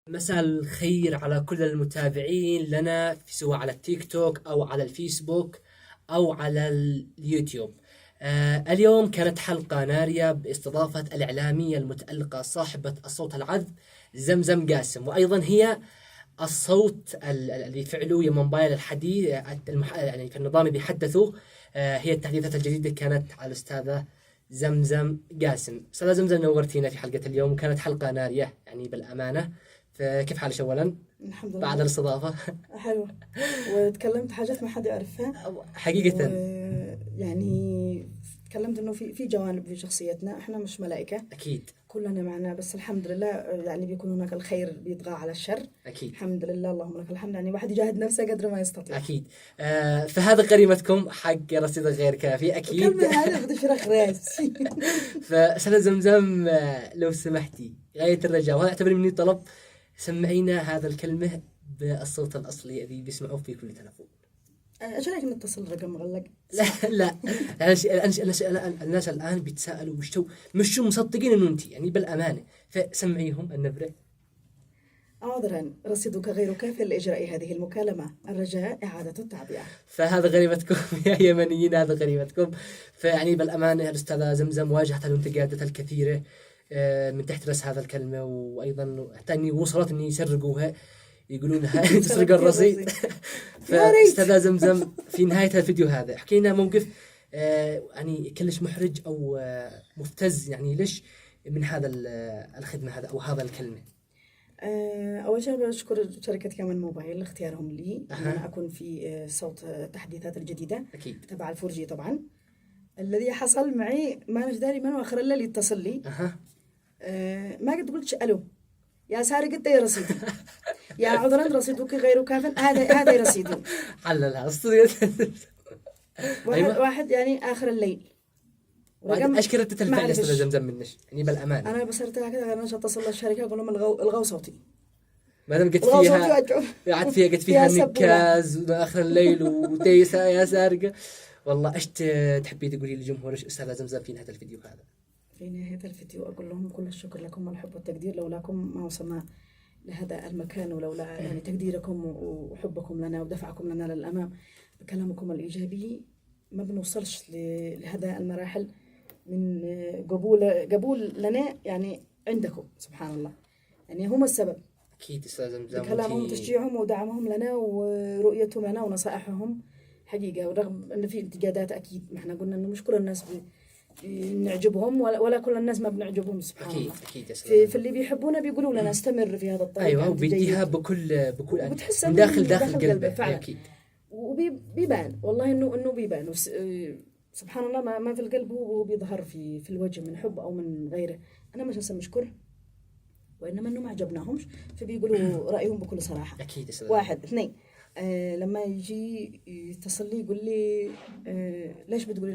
مساء الخير على كل المتابعين لنا سواء على التيك توك أو على الفيسبوك أو على اليوتيوب. اليوم كانت حلقة نارية باستضافة الإعلامية المتألقة صاحبة الصوت العذب زمزم قاسم، وأيضا هي الصوت اللي فعله يا موبايل الحديث يعني في النظام اللي بيحدثوا. هي التحديثات الجديدة كانت على الأستاذة زمزم قاسم. أستاذة زمزم نورتينا في حلقة اليوم، كانت حلقة نارية يعني بالأمانة. فكيف حالك أولا الحمد بعد لله. الاستضافة؟ حلو. وتكلمت حاجات ما حد يعرفها. حقيقة ويعني تكلمت انه في جوانب في شخصيتنا، احنا مش ملائكة أكيد كلنا معنا، بس الحمد لله يعني بيكون هناك الخير بيطغى على الشر. أكيد الحمد لله، اللهم لك الحمد. يعني واحد يجاهد نفسه قدر ما يستطيع. أكيد. فهذا غريمتكم حق رصيد غير كافي أكيد. الكلمة هذه بدي فرخ راس. فأستاذة زمزم، لو سمحتي غاية الرجاء، وهذا أعتبر مني طلب، سمعينا هذا الكلمة بالصوت الأصلي الذي بيسمعوه في كل تلفون. ايش رايك نتصل رقم مغلق؟ لا لا، الناس الآن بيتساءلوا مش مصدقين إنه أنت يعني بالأمانة، فسمعيهم النبرة. عذرا، رصيدك غير كاف لإجراء هذه المكالمة، الرجاء إعادة التعبئة. فهذا غريبتكم يا يمنيين، هذا غريبتكم. فيعني بالأمانة الأستاذة زمزم واجهت الانتقادات الكثيرة من تحت رأس هذا الكلمة، وأيضا حتى إني وصلت إني يسرقوها، يقولونها تسرق الرصيد. يا ريت. فأستاذة زمزم في نهاية الفيديو هذا احكي لنا موقف يعني كلش محرج أو مفتز، يعني ليش من هذا الخدمة هذا أو هذا الكلمة. أول شيء بشكر شركة كمان موبايل لاختيارهم لي أن أنا أكون في صوت التحديثات الجديدة أكيد تبع الفورجي. طبعا الذي حصل معي ما نش داري من آخر الليل يتصل لي. ما قد قلتش ألو يا سارق أنت يا رصيدي، يا عذرا رصيدك غير كاف، هذا رصيدي. حللها أسطورية. واحد يعني آخر الليل. أشكر التلفاء اللي أستاذة زمزم منش يعني بالأمان. أنا بصرت كذا أنا أتصل للشركة أقول لهم الغوا صوتي. ما دام قد فيها نكاز آخر الليل وتيسة يا سارقة. والله إيش تحبي تقولي لجمهورك أستاذة زمزم في نهاية الفيديو هذا؟ في نهاية الفيديو أقول لهم كل الشكر لكم والحب والتقدير، لولاكم ما وصلنا لهذا المكان، ولولا يعني تقديركم وحبكم لنا ودفعكم لنا للأمام بكلامكم الإيجابي ما بنوصلش لهذا المراحل من قبول لنا يعني عندكم. سبحان الله، يعني هم السبب. أكيد أستاذ زمزم، بكلامهم وتشجيعهم ودعمهم لنا ورؤيتهم لنا ونصائحهم حقيقة. ورغم أن في انتقادات أكيد، ما احنا قلنا إنه مش كل الناس نعجبهم ولا كل الناس ما بنعجبهم. سبحان أكيد الله. أكيد في اللي بيحبونا بيقولوا لنا استمر في هذا الطريق. أيوة، وبيديها بكل وبتحسها من داخل قلبه فعلا. أكيد. وبيبان والله إنه بيبان. سبحان الله، ما في القلب هو بيظهر في الوجه من حب أو من غيره. أنا مش هسمي شكر، وإنما إنه ما عجبناهمش فبيقولوا رأيهم بكل صراحة. أكيد. واحد اثنين، لما يجي يتصل لي يقول لي ليش بتقولي